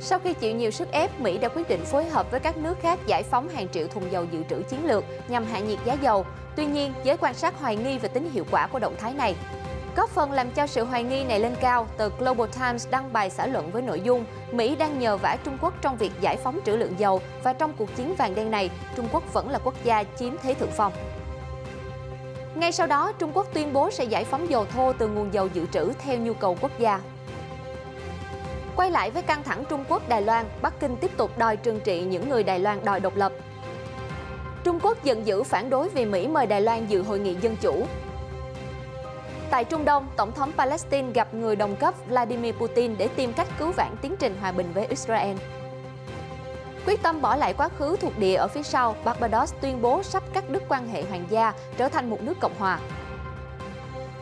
Sau khi chịu nhiều sức ép, Mỹ đã quyết định phối hợp với các nước khác giải phóng hàng triệu thùng dầu dự trữ chiến lược nhằm hạ nhiệt giá dầu. Tuy nhiên, giới quan sát hoài nghi về tính hiệu quả của động thái này. Góp phần làm cho sự hoài nghi này lên cao, tờ Global Times đăng bài xã luận với nội dung Mỹ đang nhờ vả Trung Quốc trong việc giải phóng trữ lượng dầu và trong cuộc chiến vàng đen này, Trung Quốc vẫn là quốc gia chiếm thế thượng phong. Ngay sau đó, Trung Quốc tuyên bố sẽ giải phóng dầu thô từ nguồn dầu dự trữ theo nhu cầu quốc gia. Quay lại với căng thẳng Trung Quốc-Đài Loan, Bắc Kinh tiếp tục đòi trừng trị những người Đài Loan đòi độc lập. Trung Quốc giận dữ phản đối vì Mỹ mời Đài Loan dự hội nghị dân chủ. Tại Trung Đông, Tổng thống Palestine gặp người đồng cấp Vladimir Putin để tìm cách cứu vãn tiến trình hòa bình với Israel. Quyết tâm bỏ lại quá khứ thuộc địa ở phía sau, Barbados tuyên bố sắp cắt đứt quan hệ hoàng gia, trở thành một nước cộng hòa.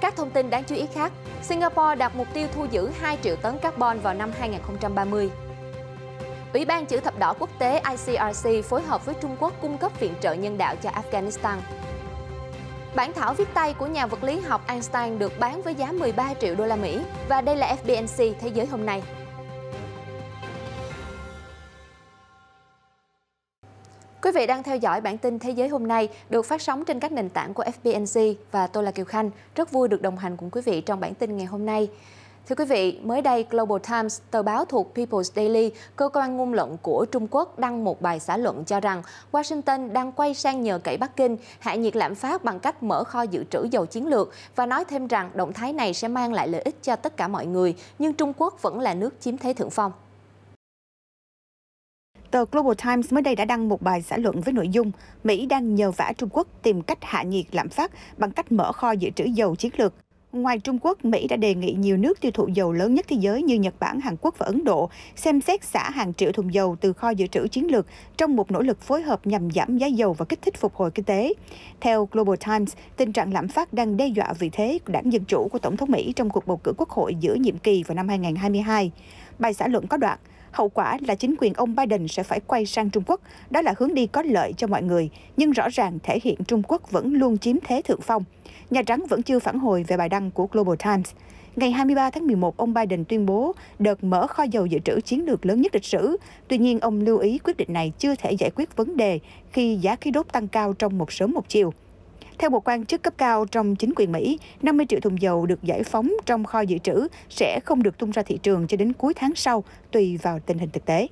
Các thông tin đáng chú ý khác, Singapore đặt mục tiêu thu giữ 2 triệu tấn carbon vào năm 2030. Ủy ban Chữ thập đỏ quốc tế ICRC phối hợp với Trung Quốc cung cấp viện trợ nhân đạo cho Afghanistan. Bản thảo viết tay của nhà vật lý học Einstein được bán với giá 13 triệu đô la Mỹ. Và đây là FBNC Thế giới hôm nay. Quý vị đang theo dõi bản tin Thế giới hôm nay được phát sóng trên các nền tảng của FBNC và tôi là Kiều Khanh. Rất vui được đồng hành cùng quý vị trong bản tin ngày hôm nay. Thưa quý vị, mới đây Global Times, tờ báo thuộc People's Daily, cơ quan ngôn luận của Trung Quốc đăng một bài xã luận cho rằng Washington đang quay sang nhờ cậy Bắc Kinh hạ nhiệt lạm phát bằng cách mở kho dự trữ dầu chiến lược và nói thêm rằng động thái này sẽ mang lại lợi ích cho tất cả mọi người, nhưng Trung Quốc vẫn là nước chiếm thế thượng phong. Tờ Global Times mới đây đã đăng một bài xã luận với nội dung Mỹ đang nhờ vả Trung Quốc tìm cách hạ nhiệt lạm phát bằng cách mở kho dự trữ dầu chiến lược. Ngoài Trung Quốc, Mỹ đã đề nghị nhiều nước tiêu thụ dầu lớn nhất thế giới như Nhật Bản, Hàn Quốc và Ấn Độ xem xét xả hàng triệu thùng dầu từ kho dự trữ chiến lược trong một nỗ lực phối hợp nhằm giảm giá dầu và kích thích phục hồi kinh tế. Theo Global Times, tình trạng lạm phát đang đe dọa vị thế của đảng Dân Chủ của Tổng thống Mỹ trong cuộc bầu cử quốc hội giữa nhiệm kỳ vào năm 2022. Bài xã luận có đoạn, hậu quả là chính quyền ông Biden sẽ phải quay sang Trung Quốc. Đó là hướng đi có lợi cho mọi người, nhưng rõ ràng thể hiện Trung Quốc vẫn luôn chiếm thế thượng phong. Nhà Trắng vẫn chưa phản hồi về bài đăng của Global Times. Ngày 23 tháng 11, ông Biden tuyên bố đợt mở kho dầu dự trữ chiến lược lớn nhất lịch sử. Tuy nhiên, ông lưu ý quyết định này chưa thể giải quyết vấn đề khi giá khí đốt tăng cao trong một sớm một chiều. Theo một quan chức cấp cao trong chính quyền Mỹ, 50 triệu thùng dầu được giải phóng trong kho dự trữ sẽ không được tung ra thị trường cho đến cuối tháng sau, tùy vào tình hình thực tế.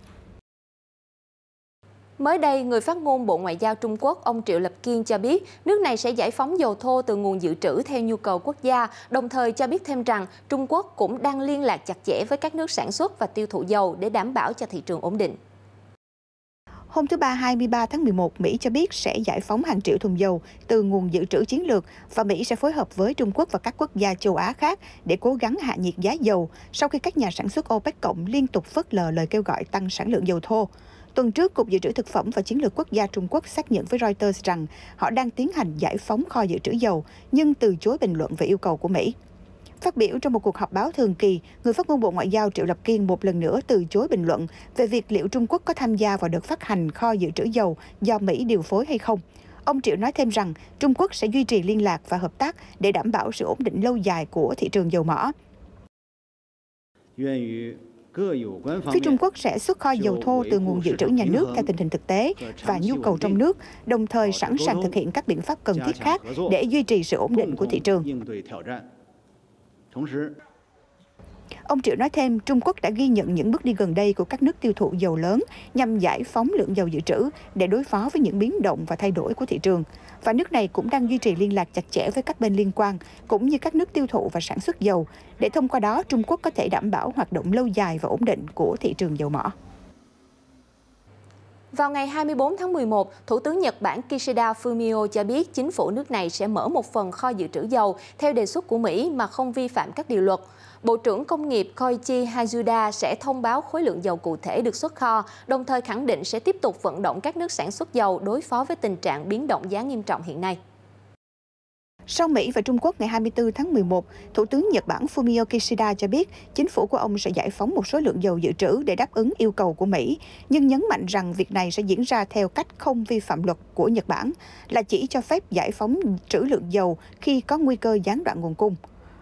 Mới đây, người phát ngôn Bộ Ngoại giao Trung Quốc, ông Triệu Lập Kiên cho biết nước này sẽ giải phóng dầu thô từ nguồn dự trữ theo nhu cầu quốc gia, đồng thời cho biết thêm rằng Trung Quốc cũng đang liên lạc chặt chẽ với các nước sản xuất và tiêu thụ dầu để đảm bảo cho thị trường ổn định. Hôm thứ Ba 23 tháng 11, Mỹ cho biết sẽ giải phóng hàng triệu thùng dầu từ nguồn dự trữ chiến lược và Mỹ sẽ phối hợp với Trung Quốc và các quốc gia châu Á khác để cố gắng hạ nhiệt giá dầu sau khi các nhà sản xuất OPEC cộng liên tục phớt lờ lời kêu gọi tăng sản lượng dầu thô. Tuần trước, Cục Dự trữ Thực phẩm và Chiến lược Quốc gia Trung Quốc xác nhận với Reuters rằng họ đang tiến hành giải phóng kho dự trữ dầu, nhưng từ chối bình luận về yêu cầu của Mỹ. Phát biểu trong một cuộc họp báo thường kỳ, người phát ngôn Bộ Ngoại giao Triệu Lập Kiên một lần nữa từ chối bình luận về việc liệu Trung Quốc có tham gia vào đợt phát hành kho dự trữ dầu do Mỹ điều phối hay không. Ông Triệu nói thêm rằng Trung Quốc sẽ duy trì liên lạc và hợp tác để đảm bảo sự ổn định lâu dài của thị trường dầu mỏ. Phía Trung Quốc sẽ xuất kho dầu thô từ nguồn dự trữ nhà nước theo tình hình thực tế và nhu cầu trong nước, đồng thời sẵn sàng thực hiện các biện pháp cần thiết khác để duy trì sự ổn định của thị trường. Ông Triệu nói thêm, Trung Quốc đã ghi nhận những bước đi gần đây của các nước tiêu thụ dầu lớn nhằm giải phóng lượng dầu dự trữ để đối phó với những biến động và thay đổi của thị trường. Và nước này cũng đang duy trì liên lạc chặt chẽ với các bên liên quan, cũng như các nước tiêu thụ và sản xuất dầu, để thông qua đó Trung Quốc có thể đảm bảo hoạt động lâu dài và ổn định của thị trường dầu mỏ. Vào ngày 24 tháng 11, Thủ tướng Nhật Bản Kishida Fumio cho biết chính phủ nước này sẽ mở một phần kho dự trữ dầu theo đề xuất của Mỹ mà không vi phạm các điều luật. Bộ trưởng Công nghiệp Koichi Hazuda sẽ thông báo khối lượng dầu cụ thể được xuất kho, đồng thời khẳng định sẽ tiếp tục vận động các nước sản xuất dầu đối phó với tình trạng biến động giá nghiêm trọng hiện nay. Sau Mỹ và Trung Quốc ngày 24 tháng 11, Thủ tướng Nhật Bản Fumio Kishida cho biết chính phủ của ông sẽ giải phóng một số lượng dầu dự trữ để đáp ứng yêu cầu của Mỹ, nhưng nhấn mạnh rằng việc này sẽ diễn ra theo cách không vi phạm luật của Nhật Bản, là chỉ cho phép giải phóng trữ lượng dầu khi có nguy cơ gián đoạn nguồn cung.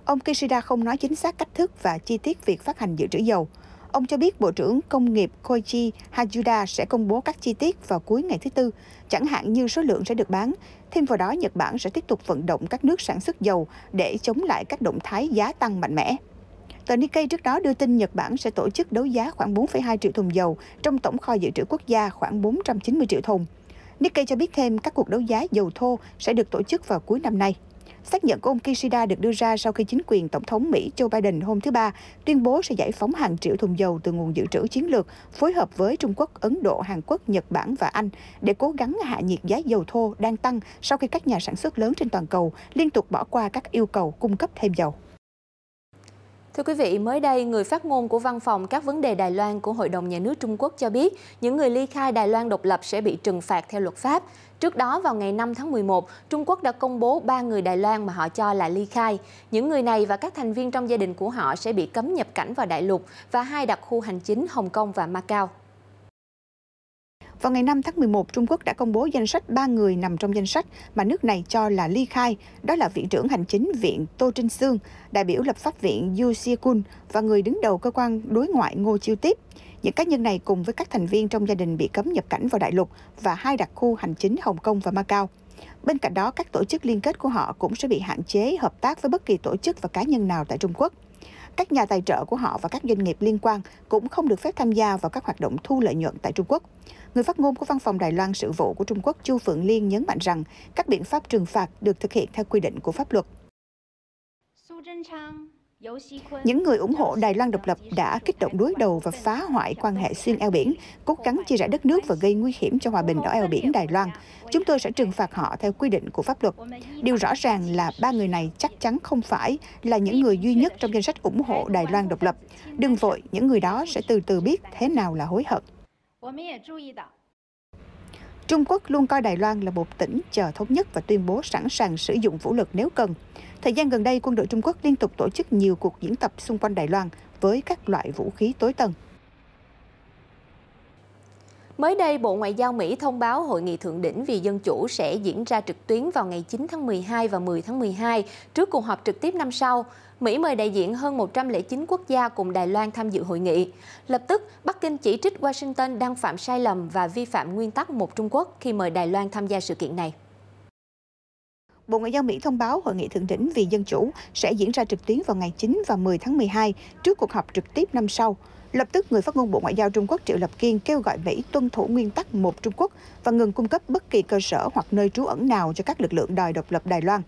Ông Kishida không nói chính xác cách thức và chi tiết việc phát hành dự trữ dầu. Ông cho biết Bộ trưởng Công nghiệp Koichi Hayuda sẽ công bố các chi tiết vào cuối ngày thứ Tư, chẳng hạn như số lượng sẽ được bán. Thêm vào đó, Nhật Bản sẽ tiếp tục vận động các nước sản xuất dầu để chống lại các động thái giá tăng mạnh mẽ. Tờ Nikkei trước đó đưa tin Nhật Bản sẽ tổ chức đấu giá khoảng 4,2 triệu thùng dầu trong tổng kho dự trữ quốc gia khoảng 490 triệu thùng. Nikkei cho biết thêm các cuộc đấu giá dầu thô sẽ được tổ chức vào cuối năm nay. Xác nhận của ông Kishida được đưa ra sau khi chính quyền Tổng thống Mỹ Joe Biden hôm thứ Ba tuyên bố sẽ giải phóng hàng triệu thùng dầu từ nguồn dự trữ chiến lược phối hợp với Trung Quốc, Ấn Độ, Hàn Quốc, Nhật Bản và Anh để cố gắng hạ nhiệt giá dầu thô đang tăng sau khi các nhà sản xuất lớn trên toàn cầu liên tục bỏ qua các yêu cầu cung cấp thêm dầu. Thưa quý vị, mới đây, người phát ngôn của Văn phòng các vấn đề Đài Loan của Hội đồng Nhà nước Trung Quốc cho biết những người ly khai Đài Loan độc lập sẽ bị trừng phạt theo luật pháp. Trước đó, vào ngày 5 tháng 11, Trung Quốc đã công bố 3 người Đài Loan mà họ cho là ly khai. Những người này và các thành viên trong gia đình của họ sẽ bị cấm nhập cảnh vào đại lục và 2 đặc khu hành chính Hồng Kông và Macau. Vào ngày 5 tháng 11, Trung Quốc đã công bố danh sách 3 người nằm trong danh sách mà nước này cho là ly khai. Đó là Viện trưởng Hành chính Viện Tô Trinh Sương, đại biểu lập pháp viện Yu Xie-kun và người đứng đầu cơ quan đối ngoại Ngô Chiêu Tiếp. Những cá nhân này cùng với các thành viên trong gia đình bị cấm nhập cảnh vào đại lục và 2 đặc khu hành chính Hồng Kông và Macau. Bên cạnh đó, các tổ chức liên kết của họ cũng sẽ bị hạn chế hợp tác với bất kỳ tổ chức và cá nhân nào tại Trung Quốc. Các nhà tài trợ của họ và các doanh nghiệp liên quan cũng không được phép tham gia vào các hoạt động thu lợi nhuận tại Trung Quốc. Người phát ngôn của Văn phòng Đài Loan Sự vụ của Trung Quốc Chu Phượng Liên nhấn mạnh rằng các biện pháp trừng phạt được thực hiện theo quy định của pháp luật. Những người ủng hộ Đài Loan độc lập đã kích động đối đầu và phá hoại quan hệ xuyên eo biển, cố gắng chia rẽ đất nước và gây nguy hiểm cho hòa bình ở eo biển Đài Loan. Chúng tôi sẽ trừng phạt họ theo quy định của pháp luật. Điều rõ ràng là 3 người này chắc chắn không phải là những người duy nhất trong danh sách ủng hộ Đài Loan độc lập. Đừng vội, những người đó sẽ từ từ biết thế nào là hối hận. Trung Quốc luôn coi Đài Loan là một tỉnh chờ thống nhất và tuyên bố sẵn sàng sử dụng vũ lực nếu cần. Thời gian gần đây, quân đội Trung Quốc liên tục tổ chức nhiều cuộc diễn tập xung quanh Đài Loan với các loại vũ khí tối tân. Mới đây, Bộ Ngoại giao Mỹ thông báo Hội nghị Thượng đỉnh vì Dân chủ sẽ diễn ra trực tuyến vào ngày 9 tháng 12 và 10 tháng 12, trước cuộc họp trực tiếp năm sau. Mỹ mời đại diện hơn 109 quốc gia cùng Đài Loan tham dự hội nghị. Lập tức, Bắc Kinh chỉ trích Washington đang phạm sai lầm và vi phạm nguyên tắc một Trung Quốc khi mời Đài Loan tham gia sự kiện này. Bộ Ngoại giao Mỹ thông báo Hội nghị Thượng đỉnh vì Dân chủ sẽ diễn ra trực tuyến vào ngày 9 và 10 tháng 12, trước cuộc họp trực tiếp năm sau. Lập tức, người phát ngôn Bộ Ngoại giao Trung Quốc Triệu Lập Kiên kêu gọi Mỹ tuân thủ nguyên tắc một Trung Quốc và ngừng cung cấp bất kỳ cơ sở hoặc nơi trú ẩn nào cho các lực lượng đòi độc lập Đài Loan.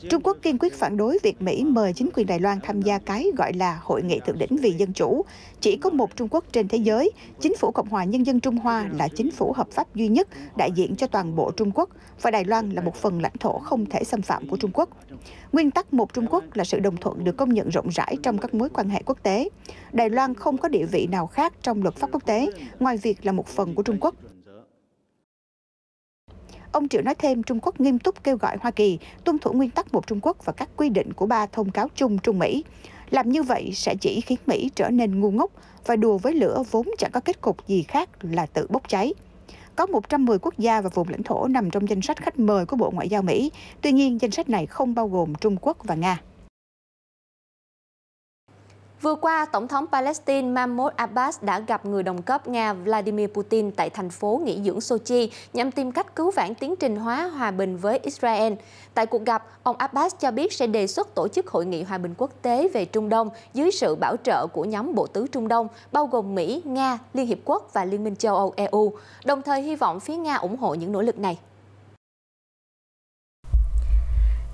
Trung Quốc kiên quyết phản đối việc Mỹ mời chính quyền Đài Loan tham gia cái gọi là Hội nghị Thượng đỉnh vì Dân chủ. Chỉ có một Trung Quốc trên thế giới, chính phủ Cộng hòa Nhân dân Trung Hoa là chính phủ hợp pháp duy nhất đại diện cho toàn bộ Trung Quốc và Đài Loan là một phần lãnh thổ không thể xâm phạm của Trung Quốc. Nguyên tắc một Trung Quốc là sự đồng thuận được công nhận rộng rãi trong các mối quan hệ quốc tế. Đài Loan không có địa vị nào khác trong luật pháp quốc tế ngoài việc là một phần của Trung Quốc. Ông Triệu nói thêm Trung Quốc nghiêm túc kêu gọi Hoa Kỳ tuân thủ nguyên tắc một Trung Quốc và các quy định của 3 thông cáo chung Trung Mỹ. Làm như vậy sẽ chỉ khiến Mỹ trở nên ngu ngốc và đùa với lửa vốn chẳng có kết cục gì khác là tự bốc cháy. Có 110 quốc gia và vùng lãnh thổ nằm trong danh sách khách mời của Bộ Ngoại giao Mỹ. Tuy nhiên, danh sách này không bao gồm Trung Quốc và Nga. Vừa qua, Tổng thống Palestine Mahmoud Abbas đã gặp người đồng cấp Nga Vladimir Putin tại thành phố nghỉ dưỡng Sochi nhằm tìm cách cứu vãn tiến trình hóa hòa bình với Israel. Tại cuộc gặp, ông Abbas cho biết sẽ đề xuất tổ chức hội nghị hòa bình quốc tế về Trung Đông dưới sự bảo trợ của nhóm bộ tứ Trung Đông, bao gồm Mỹ, Nga, Liên Hiệp Quốc và Liên minh châu Âu EU, đồng thời hy vọng phía Nga ủng hộ những nỗ lực này.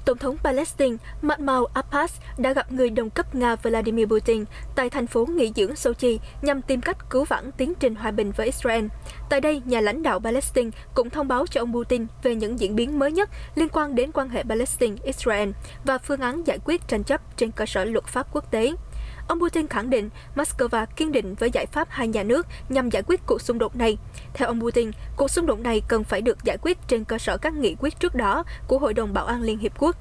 Tổng thống Palestine Mahmoud Abbas đã gặp người đồng cấp Nga Vladimir Putin tại thành phố nghỉ dưỡng Sochi nhằm tìm cách cứu vãn tiến trình hòa bình với Israel. Tại đây, nhà lãnh đạo Palestine cũng thông báo cho ông Putin về những diễn biến mới nhất liên quan đến quan hệ Palestine-Israel và phương án giải quyết tranh chấp trên cơ sở luật pháp quốc tế. Ông Putin khẳng định Moscow kiên định với giải pháp hai nhà nước nhằm giải quyết cuộc xung đột này. Theo ông Putin, cuộc xung đột này cần phải được giải quyết trên cơ sở các nghị quyết trước đó của Hội đồng Bảo an Liên Hiệp Quốc.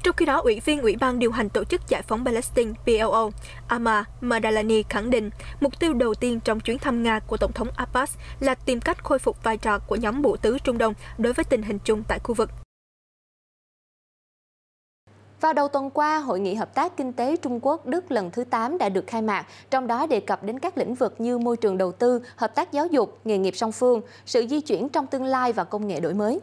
Trong khi đó, Ủy viên Ủy ban điều hành Tổ chức Giải phóng Palestine PLO Amar Madalani khẳng định mục tiêu đầu tiên trong chuyến thăm Nga của Tổng thống Abbas là tìm cách khôi phục vai trò của nhóm bộ tứ Trung Đông đối với tình hình chung tại khu vực. Vào đầu tuần qua, Hội nghị Hợp tác Kinh tế Trung Quốc-Đức lần thứ 8 đã được khai mạc, trong đó đề cập đến các lĩnh vực như môi trường đầu tư, hợp tác giáo dục, nghề nghiệp song phương, sự di chuyển trong tương lai và công nghệ đổi mới.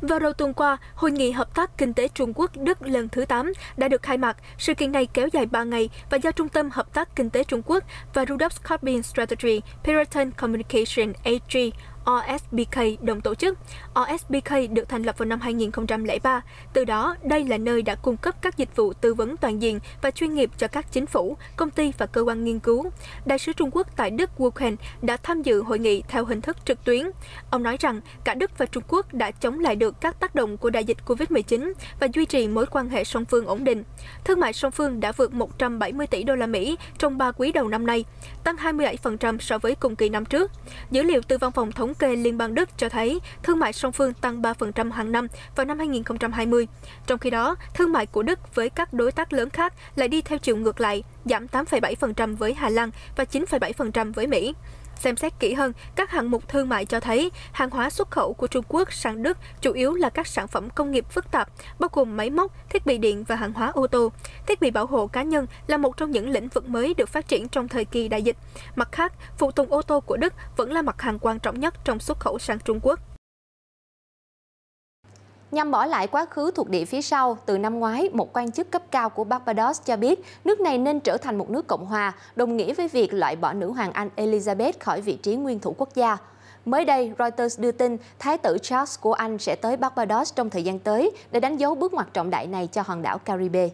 Vào đầu tuần qua, Hội nghị Hợp tác Kinh tế Trung Quốc-Đức lần thứ 8 đã được khai mạc. Sự kiện này kéo dài 3 ngày và do Trung tâm Hợp tác Kinh tế Trung Quốc và Rudolf Carbon Strategy Piraten Communication AG OSBK đồng tổ chức. OSBK được thành lập vào năm 2003. Từ đó, đây là nơi đã cung cấp các dịch vụ tư vấn toàn diện và chuyên nghiệp cho các chính phủ, công ty và cơ quan nghiên cứu. Đại sứ Trung Quốc tại Đức Wolfgang đã tham dự hội nghị theo hình thức trực tuyến. Ông nói rằng cả Đức và Trung Quốc đã chống lại được các tác động của đại dịch Covid-19 và duy trì mối quan hệ song phương ổn định. Thương mại song phương đã vượt 170 tỷ đô la Mỹ trong 3 quý đầu năm nay, tăng 27% so với cùng kỳ năm trước. Dữ liệu từ Văn phòng Thống kê Liên bang Đức cho thấy thương mại song phương tăng 3% hàng năm vào năm 2020. Trong khi đó, thương mại của Đức với các đối tác lớn khác lại đi theo chiều ngược lại, giảm 8,7% với Hà Lan và 9,7% với Mỹ. Xem xét kỹ hơn, các hạng mục thương mại cho thấy hàng hóa xuất khẩu của Trung Quốc sang Đức chủ yếu là các sản phẩm công nghiệp phức tạp, bao gồm máy móc, thiết bị điện và hàng hóa ô tô. Thiết bị bảo hộ cá nhân là một trong những lĩnh vực mới được phát triển trong thời kỳ đại dịch. Mặt khác, phụ tùng ô tô của Đức vẫn là mặt hàng quan trọng nhất trong xuất khẩu sang Trung Quốc. Nhằm bỏ lại quá khứ thuộc địa phía sau, từ năm ngoái, một quan chức cấp cao của Barbados cho biết nước này nên trở thành một nước cộng hòa, đồng nghĩa với việc loại bỏ nữ hoàng Anh Elizabeth khỏi vị trí nguyên thủ quốc gia. Mới đây, Reuters đưa tin Thái tử Charles của Anh sẽ tới Barbados trong thời gian tới để đánh dấu bước ngoặt trọng đại này cho hòn đảo Caribe.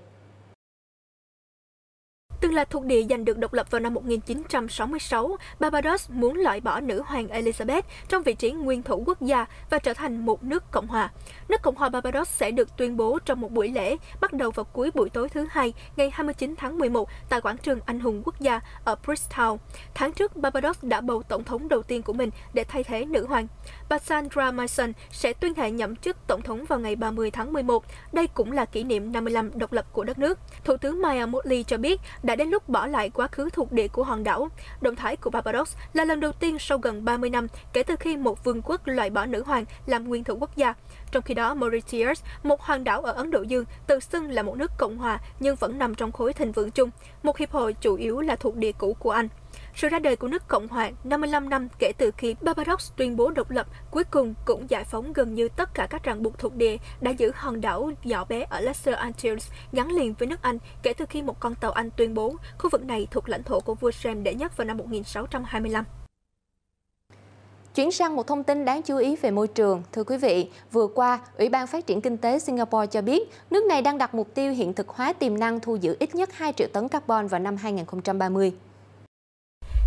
Từng là thuộc địa giành được độc lập vào năm 1966, Barbados muốn loại bỏ nữ hoàng Elizabeth trong vị trí nguyên thủ quốc gia và trở thành một nước cộng hòa. Nước Cộng hòa Barbados sẽ được tuyên bố trong một buổi lễ bắt đầu vào cuối buổi tối thứ Hai, ngày 29 tháng 11 tại quảng trường Anh hùng quốc gia ở Bridgetown. Tháng trước, Barbados đã bầu tổng thống đầu tiên của mình để thay thế nữ hoàng. Bà Sandra Mason sẽ tuyên thệ nhậm chức tổng thống vào ngày 30 tháng 11. Đây cũng là kỷ niệm 55 độc lập của đất nước. Thủ tướng Maya Mottley cho biết đã đến lúc bỏ lại quá khứ thuộc địa của hòn đảo. Động thái của Barbados là lần đầu tiên sau gần 30 năm kể từ khi một vương quốc loại bỏ nữ hoàng làm nguyên thủ quốc gia. Trong khi đó, Mauritius, một hòn đảo ở Ấn Độ Dương, tự xưng là một nước cộng hòa nhưng vẫn nằm trong khối thịnh vượng chung, một hiệp hội chủ yếu là thuộc địa cũ của Anh. Sự ra đời của nước Cộng hòa 55 năm kể từ khi Barbados tuyên bố độc lập cuối cùng cũng giải phóng gần như tất cả các ràng buộc thuộc địa đã giữ hòn đảo nhỏ bé ở Lesser Antilles gắn liền với nước Anh kể từ khi một con tàu Anh tuyên bố khu vực này thuộc lãnh thổ của vua James đệ nhất vào năm 1625. Chuyển sang một thông tin đáng chú ý về môi trường. Thưa quý vị, vừa qua, Ủy ban Phát triển Kinh tế Singapore cho biết nước này đang đặt mục tiêu hiện thực hóa tiềm năng thu giữ ít nhất 2 triệu tấn carbon vào năm 2030.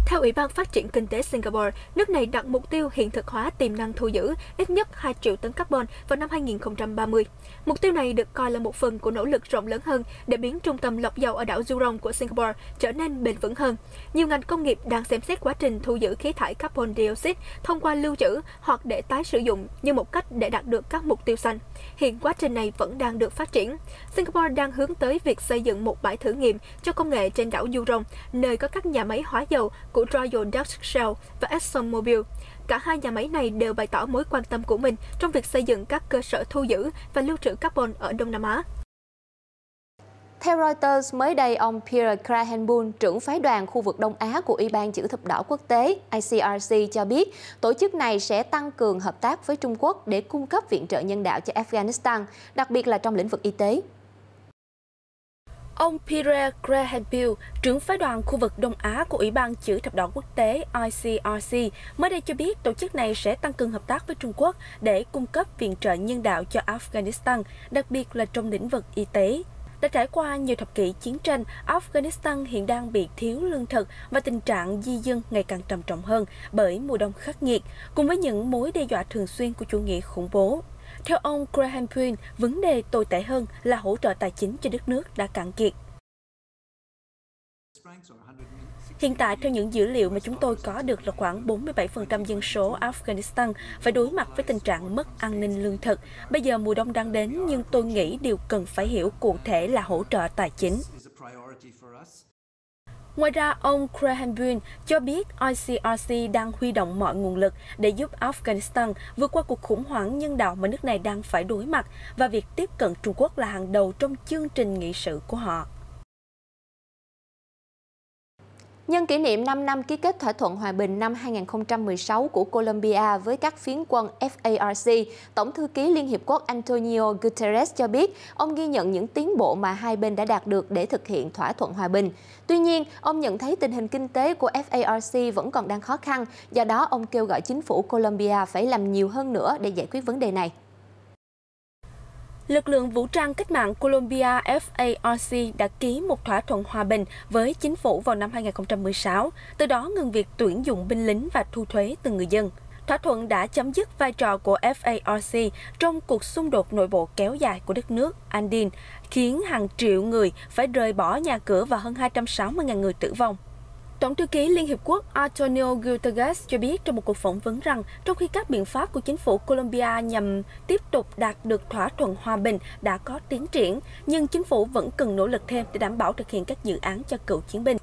Theo Ủy ban Phát triển Kinh tế Singapore, nước này đặt mục tiêu hiện thực hóa tiềm năng thu giữ ít nhất 2 triệu tấn carbon vào năm 2030. Mục tiêu này được coi là một phần của nỗ lực rộng lớn hơn để biến trung tâm lọc dầu ở đảo Jurong của Singapore trở nên bền vững hơn. Nhiều ngành công nghiệp đang xem xét quá trình thu giữ khí thải carbon dioxide thông qua lưu trữ hoặc để tái sử dụng như một cách để đạt được các mục tiêu xanh. Hiện quá trình này vẫn đang được phát triển. Singapore đang hướng tới việc xây dựng một bãi thử nghiệm cho công nghệ trên đảo Jurong, nơi có các nhà máy hóa dầu của Royal Dutch Shell và ExxonMobil. Cả hai nhà máy này đều bày tỏ mối quan tâm của mình trong việc xây dựng các cơ sở thu giữ và lưu trữ carbon ở Đông Nam Á. Theo Reuters, mới đây ông Pierre Krahenbuhl, trưởng phái đoàn khu vực Đông Á của Ủy ban Chữ thập đỏ quốc tế ICRC cho biết tổ chức này sẽ tăng cường hợp tác với Trung Quốc để cung cấp viện trợ nhân đạo cho Afghanistan, đặc biệt là trong lĩnh vực y tế. Ông Pierre Krahenbuhl, trưởng phái đoàn khu vực Đông Á của Ủy ban Chữ thập đỏ quốc tế ICRC, mới đây cho biết tổ chức này sẽ tăng cường hợp tác với Trung Quốc để cung cấp viện trợ nhân đạo cho Afghanistan, đặc biệt là trong lĩnh vực y tế. Đã trải qua nhiều thập kỷ chiến tranh, Afghanistan hiện đang bị thiếu lương thực và tình trạng di dân ngày càng trầm trọng hơn bởi mùa đông khắc nghiệt, cùng với những mối đe dọa thường xuyên của chủ nghĩa khủng bố. Theo ông Krahenbuhl, vấn đề tồi tệ hơn là hỗ trợ tài chính cho đất nước đã cạn kiệt. Hiện tại, theo những dữ liệu mà chúng tôi có được là khoảng 47% dân số Afghanistan phải đối mặt với tình trạng mất an ninh lương thực. Bây giờ mùa đông đang đến, nhưng tôi nghĩ điều cần phải hiểu cụ thể là hỗ trợ tài chính. Ngoài ra, ông Graham Bull cho biết ICRC đang huy động mọi nguồn lực để giúp Afghanistan vượt qua cuộc khủng hoảng nhân đạo mà nước này đang phải đối mặt và việc tiếp cận Trung Quốc là hàng đầu trong chương trình nghị sự của họ. Nhân kỷ niệm 5 năm ký kết thỏa thuận hòa bình năm 2016 của Colombia với các phiến quân FARC, Tổng thư ký Liên Hiệp Quốc Antonio Guterres cho biết ông ghi nhận những tiến bộ mà hai bên đã đạt được để thực hiện thỏa thuận hòa bình. Tuy nhiên, ông nhận thấy tình hình kinh tế của FARC vẫn còn đang khó khăn, do đó ông kêu gọi chính phủ Colombia phải làm nhiều hơn nữa để giải quyết vấn đề này. Lực lượng vũ trang cách mạng Colombia FARC đã ký một thỏa thuận hòa bình với chính phủ vào năm 2016, từ đó ngừng việc tuyển dụng binh lính và thu thuế từ người dân. Thỏa thuận đã chấm dứt vai trò của FARC trong cuộc xung đột nội bộ kéo dài của đất nước Andin, khiến hàng triệu người phải rời bỏ nhà cửa và hơn 260.000 người tử vong. Tổng thư ký Liên Hiệp Quốc Antonio Guterres cho biết trong một cuộc phỏng vấn rằng trong khi các biện pháp của chính phủ Colombia nhằm tiếp tục đạt được thỏa thuận hòa bình đã có tiến triển, nhưng chính phủ vẫn cần nỗ lực thêm để đảm bảo thực hiện các dự án cho cựu chiến binh.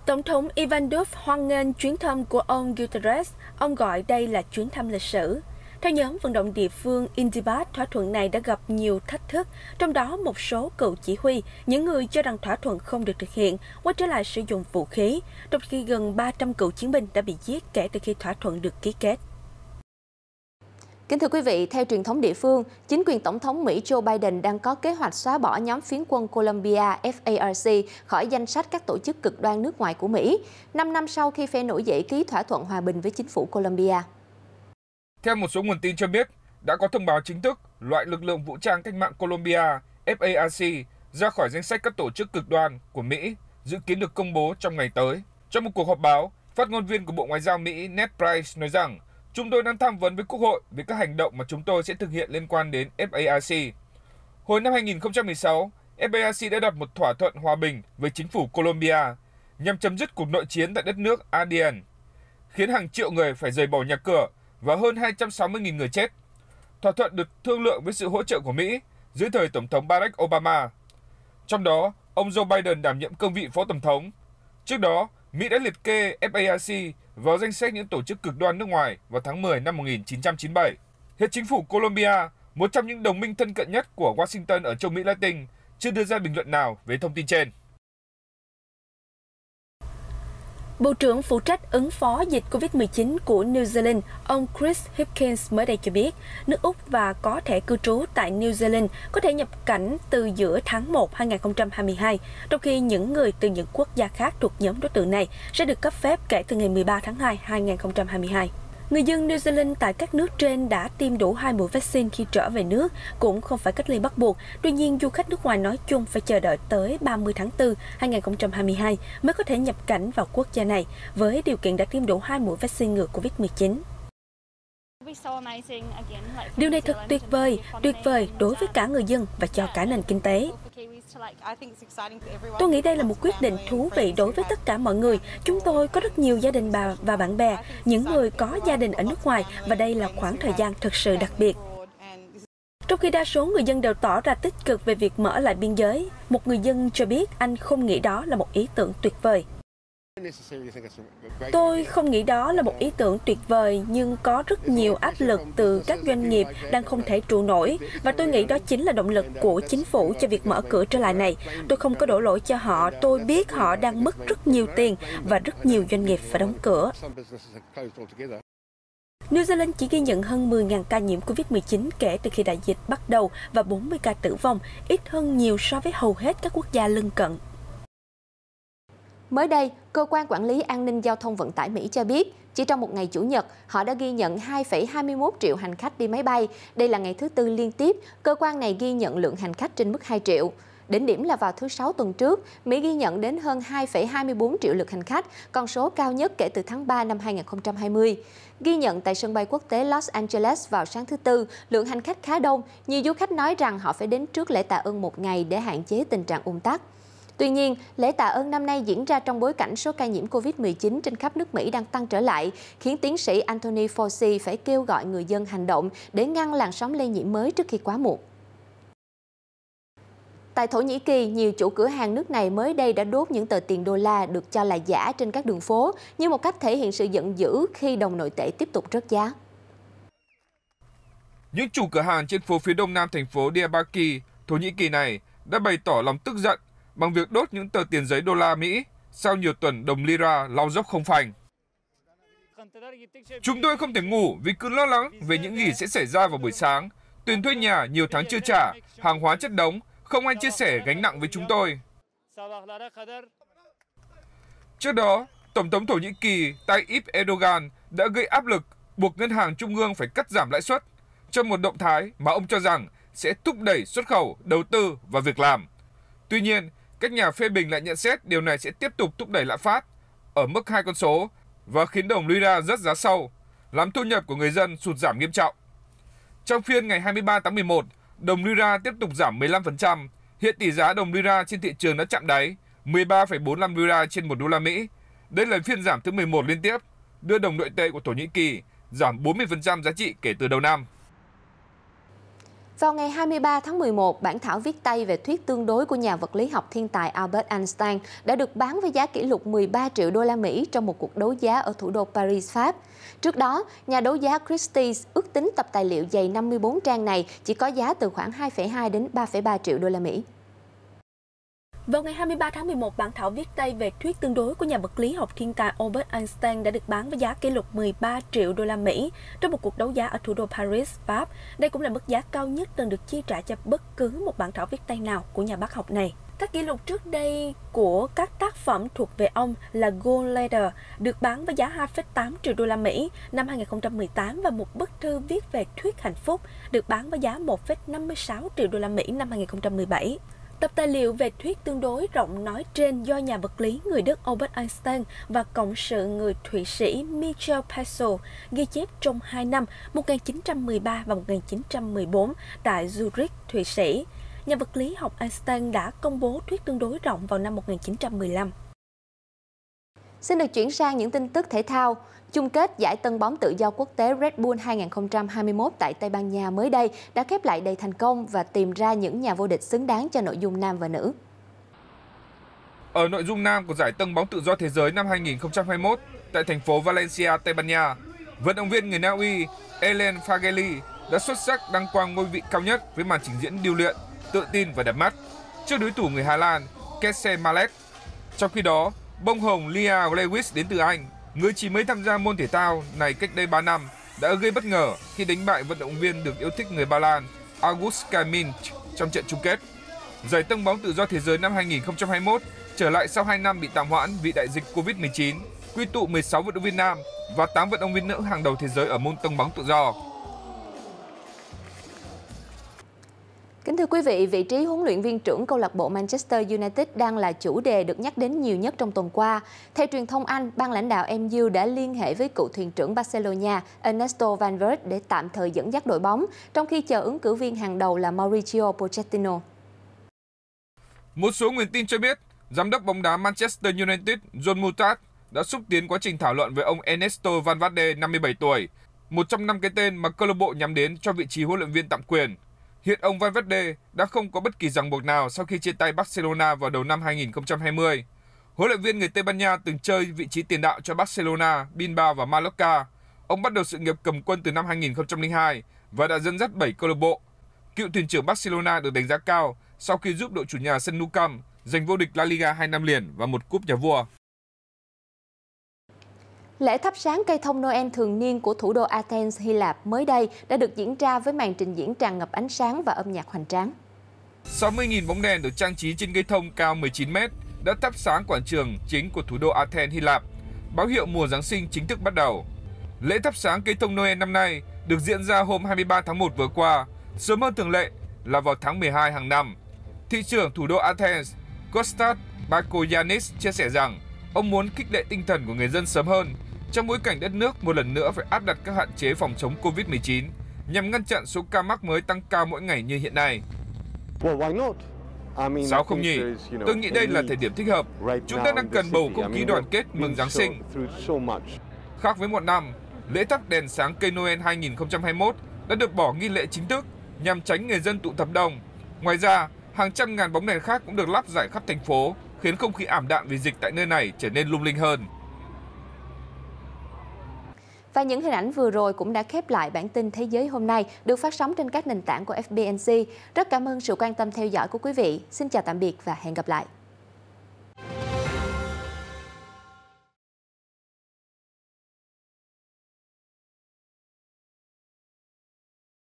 Tổng thống Iván Duque hoan nghênh chuyến thăm của ông Guterres, ông gọi đây là chuyến thăm lịch sử. Theo nhóm vận động địa phương Indibat, thỏa thuận này đã gặp nhiều thách thức, trong đó một số cựu chỉ huy, những người cho rằng thỏa thuận không được thực hiện, quay trở lại sử dụng vũ khí, trong khi gần 300 cựu chiến binh đã bị giết kể từ khi thỏa thuận được ký kết. Kính thưa quý vị, theo truyền thống địa phương, chính quyền Tổng thống Mỹ Joe Biden đang có kế hoạch xóa bỏ nhóm phiến quân Colombia FARC khỏi danh sách các tổ chức cực đoan nước ngoài của Mỹ, 5 năm sau khi phe nổi dậy ký thỏa thuận hòa bình với chính phủ Colombia. Theo một số nguồn tin cho biết, đã có thông báo chính thức loại lực lượng vũ trang cách mạng Colombia FARC ra khỏi danh sách các tổ chức cực đoan của Mỹ, dự kiến được công bố trong ngày tới. Trong một cuộc họp báo, phát ngôn viên của Bộ Ngoại giao Mỹ Ned Price nói rằng chúng tôi đang tham vấn với Quốc hội về các hành động mà chúng tôi sẽ thực hiện liên quan đến FARC. Hồi năm 2016, FARC đã đặt một thỏa thuận hòa bình với chính phủ Colombia nhằm chấm dứt cuộc nội chiến tại đất nước Andean, khiến hàng triệu người phải rời bỏ nhà cửa và hơn 260.000 người chết. Thỏa thuận được thương lượng với sự hỗ trợ của Mỹ dưới thời Tổng thống Barack Obama. Trong đó, ông Joe Biden đảm nhiệm cương vị Phó Tổng thống. Trước đó, Mỹ đã liệt kê FARC vào danh sách những tổ chức cực đoan nước ngoài vào tháng 10 năm 1997. Hiện chính phủ Colombia, một trong những đồng minh thân cận nhất của Washington ở châu Mỹ Latin, chưa đưa ra bình luận nào về thông tin trên. Bộ trưởng phụ trách ứng phó dịch COVID-19 của New Zealand, ông Chris Hipkins mới đây cho biết, nước Úc và có thẻ cư trú tại New Zealand có thể nhập cảnh từ giữa tháng 1 2022, trong khi những người từ những quốc gia khác thuộc nhóm đối tượng này sẽ được cấp phép kể từ ngày 13 tháng 2 2022. Người dân New Zealand tại các nước trên đã tiêm đủ 2 mũi vaccine khi trở về nước, cũng không phải cách ly bắt buộc. Tuy nhiên, du khách nước ngoài nói chung phải chờ đợi tới 30 tháng 4 2022 mới có thể nhập cảnh vào quốc gia này, với điều kiện đã tiêm đủ 2 mũi vaccine ngừa COVID-19. Điều này thật tuyệt vời đối với cả người dân và cho cả nền kinh tế. Tôi nghĩ đây là một quyết định thú vị đối với tất cả mọi người. Chúng tôi có rất nhiều gia đình và bạn bè, những người có gia đình ở nước ngoài, và đây là khoảng thời gian thực sự đặc biệt. Trong khi đa số người dân đều tỏ ra tích cực về việc mở lại biên giới, một người dân cho biết anh không nghĩ đó là một ý tưởng tuyệt vời. Tôi không nghĩ đó là một ý tưởng tuyệt vời, nhưng có rất nhiều áp lực từ các doanh nghiệp đang không thể trụ nổi, và tôi nghĩ đó chính là động lực của chính phủ cho việc mở cửa trở lại này. Tôi không có đổ lỗi cho họ, tôi biết họ đang mất rất nhiều tiền và rất nhiều doanh nghiệp phải đóng cửa. New Zealand chỉ ghi nhận hơn 10.000 ca nhiễm COVID-19 kể từ khi đại dịch bắt đầu và 40 ca tử vong, ít hơn nhiều so với hầu hết các quốc gia lân cận. Mới đây, Cơ quan Quản lý An ninh Giao thông Vận tải Mỹ cho biết, chỉ trong một ngày Chủ nhật, họ đã ghi nhận 2,21 triệu hành khách đi máy bay. Đây là ngày thứ tư liên tiếp, cơ quan này ghi nhận lượng hành khách trên mức 2 triệu. Đỉnh điểm là vào thứ Sáu tuần trước, Mỹ ghi nhận đến hơn 2,24 triệu lượt hành khách, con số cao nhất kể từ tháng 3 năm 2020. Ghi nhận tại sân bay quốc tế Los Angeles vào sáng thứ Tư, lượng hành khách khá đông. Nhiều du khách nói rằng họ phải đến trước lễ tạ ơn một ngày để hạn chế tình trạng ùn tắc. Tuy nhiên, lễ tạ ơn năm nay diễn ra trong bối cảnh số ca nhiễm COVID-19 trên khắp nước Mỹ đang tăng trở lại, khiến tiến sĩ Anthony Fauci phải kêu gọi người dân hành động để ngăn làn sóng lây nhiễm mới trước khi quá muộn. Tại Thổ Nhĩ Kỳ, nhiều chủ cửa hàng nước này mới đây đã đốt những tờ tiền đô la được cho là giả trên các đường phố như một cách thể hiện sự giận dữ khi đồng nội tệ tiếp tục rớt giá. Những chủ cửa hàng trên phố phía đông nam thành phố Diyarbakir, Thổ Nhĩ Kỳ này đã bày tỏ lòng tức giận bằng việc đốt những tờ tiền giấy đô la Mỹ sau nhiều tuần đồng lira lao dốc không phanh. Chúng tôi không thể ngủ vì cứ lo lắng về những gì sẽ xảy ra vào buổi sáng. Tiền thuê nhà nhiều tháng chưa trả, hàng hóa chất đống, không ai chia sẻ gánh nặng với chúng tôi. Trước đó, Tổng thống Thổ Nhĩ Kỳ Tayyip Erdogan đã gây áp lực buộc ngân hàng trung ương phải cắt giảm lãi suất trong một động thái mà ông cho rằng sẽ thúc đẩy xuất khẩu, đầu tư và việc làm. Tuy nhiên, các nhà phê bình lại nhận xét điều này sẽ tiếp tục thúc đẩy lạm phát ở mức 2 con số và khiến đồng lira rớt giá sâu, làm thu nhập của người dân sụt giảm nghiêm trọng. Trong phiên ngày 23 tháng 11, đồng lira tiếp tục giảm 15%, hiện tỷ giá đồng lira trên thị trường đã chạm đáy 13,45 lira trên 1 đô la Mỹ. Đây là phiên giảm thứ 11 liên tiếp, đưa đồng nội tệ của Thổ Nhĩ Kỳ giảm 40% giá trị kể từ đầu năm. Vào ngày 23 tháng 11, bản thảo viết tay về thuyết tương đối của nhà vật lý học thiên tài Albert Einstein đã được bán với giá kỷ lục 13 triệu đô la Mỹ trong một cuộc đấu giá ở thủ đô Paris, Pháp. Trước đó, nhà đấu giá Christie's ước tính tập tài liệu dày 54 trang này chỉ có giá từ khoảng 2,2 đến 3,3 triệu đô la Mỹ. Vào ngày 23 tháng 11, bản thảo viết tay về thuyết tương đối của nhà vật lý học thiên tài Albert Einstein đã được bán với giá kỷ lục 13 triệu đô la Mỹ trong một cuộc đấu giá ở thủ đô Paris, Pháp. Đây cũng là mức giá cao nhất từng được chi trả cho bất cứ một bản thảo viết tay nào của nhà bác học này. Các kỷ lục trước đây của các tác phẩm thuộc về ông là Gold Letter được bán với giá 2,8 triệu đô la Mỹ năm 2018 và một bức thư viết về thuyết hạnh phúc được bán với giá 1,56 triệu đô la Mỹ năm 2017. Tập tài liệu về thuyết tương đối rộng nói trên do nhà vật lý người Đức Albert Einstein và cộng sự người Thụy Sĩ Michael Petzl ghi chép trong 2 năm 1913 và 1914 tại Zurich, Thụy Sĩ. Nhà vật lý học Einstein đã công bố thuyết tương đối rộng vào năm 1915. Xin được chuyển sang những tin tức thể thao. Chung kết giải tân bóng tự do quốc tế Red Bull 2021 tại Tây Ban Nha mới đây đã khép lại đầy thành công và tìm ra những nhà vô địch xứng đáng cho nội dung nam và nữ. Ở nội dung nam của giải tân bóng tự do thế giới năm 2021 tại thành phố Valencia, Tây Ban Nha, vận động viên người Na Uy Ellen Fageli đã xuất sắc đăng quang ngôi vị cao nhất với màn trình diễn điêu luyện, tự tin và đẹp mắt trước đối thủ người Hà Lan Kesse Malek. Trong khi đó, bông hồng Lia Lewis đến từ Anh, người chỉ mới tham gia môn thể thao này cách đây 3 năm, đã gây bất ngờ khi đánh bại vận động viên được yêu thích người Ba Lan August Kamins trong trận chung kết. Giải tân bóng tự do thế giới năm 2021 trở lại sau 2 năm bị tạm hoãn vì đại dịch Covid-19, quy tụ 16 vận động viên nam và 8 vận động viên nữ hàng đầu thế giới ở môn tân bóng tự do. Kính thưa quý vị, vị trí huấn luyện viên trưởng câu lạc bộ Manchester United đang là chủ đề được nhắc đến nhiều nhất trong tuần qua. Theo truyền thông Anh, ban lãnh đạo MU đã liên hệ với cựu thuyền trưởng Barcelona Ernesto Valverde để tạm thời dẫn dắt đội bóng, trong khi chờ ứng cử viên hàng đầu là Mauricio Pochettino. Một số nguồn tin cho biết, giám đốc bóng đá Manchester United John Murtagh đã xúc tiến quá trình thảo luận với ông Ernesto Valverde, 57 tuổi, một trong 5 cái tên mà câu lạc bộ nhắm đến cho vị trí huấn luyện viên tạm quyền. Hiện ông Valverde đã không có bất kỳ ràng buộc nào sau khi chia tay Barcelona vào đầu năm 2020. Huấn luyện viên người Tây Ban Nha từng chơi vị trí tiền đạo cho Barcelona, Bilbao và Mallorca. Ông bắt đầu sự nghiệp cầm quân từ năm 2002 và đã dẫn dắt 7 câu lạc bộ. Cựu thuyền trưởng Barcelona được đánh giá cao sau khi giúp đội chủ nhà sân Nou Camp giành vô địch La Liga 2 năm liền và một cúp nhà vua. Lễ thắp sáng cây thông Noel thường niên của thủ đô Athens, Hy Lạp mới đây đã được diễn ra với màn trình diễn tràn ngập ánh sáng và âm nhạc hoành tráng. 60.000 bóng đèn được trang trí trên cây thông cao 19 m đã thắp sáng quảng trường chính của thủ đô Athens, Hy Lạp, báo hiệu mùa Giáng sinh chính thức bắt đầu. Lễ thắp sáng cây thông Noel năm nay được diễn ra hôm 23 tháng 1 vừa qua, sớm hơn thường lệ là vào tháng 12 hàng năm. Thị trưởng thủ đô Athens, Kostas Bakoyannis chia sẻ rằng ông muốn khích lệ tinh thần của người dân sớm hơn trong bối cảnh đất nước một lần nữa phải áp đặt các hạn chế phòng chống Covid-19 nhằm ngăn chặn số ca mắc mới tăng cao mỗi ngày như hiện nay. Sao không nhỉ? Tôi nghĩ đây là thời điểm thích hợp. Chúng ta đang cần bầu không khí đoàn kết mừng Giáng sinh. Khác với một năm, lễ thắp đèn sáng cây Noel 2021 đã được bỏ nghi lễ chính thức nhằm tránh người dân tụ tập đông. Ngoài ra, Hàng trăm ngàn bóng đèn khác cũng được lắp rải khắp thành phố, khiến không khí ảm đạm vì dịch tại nơi này trở nên lung linh hơn. Và những hình ảnh vừa rồi cũng đã khép lại bản tin Thế giới hôm nay được phát sóng trên các nền tảng của FBNC. Rất cảm ơn sự quan tâm theo dõi của quý vị. Xin chào tạm biệt và hẹn gặp lại.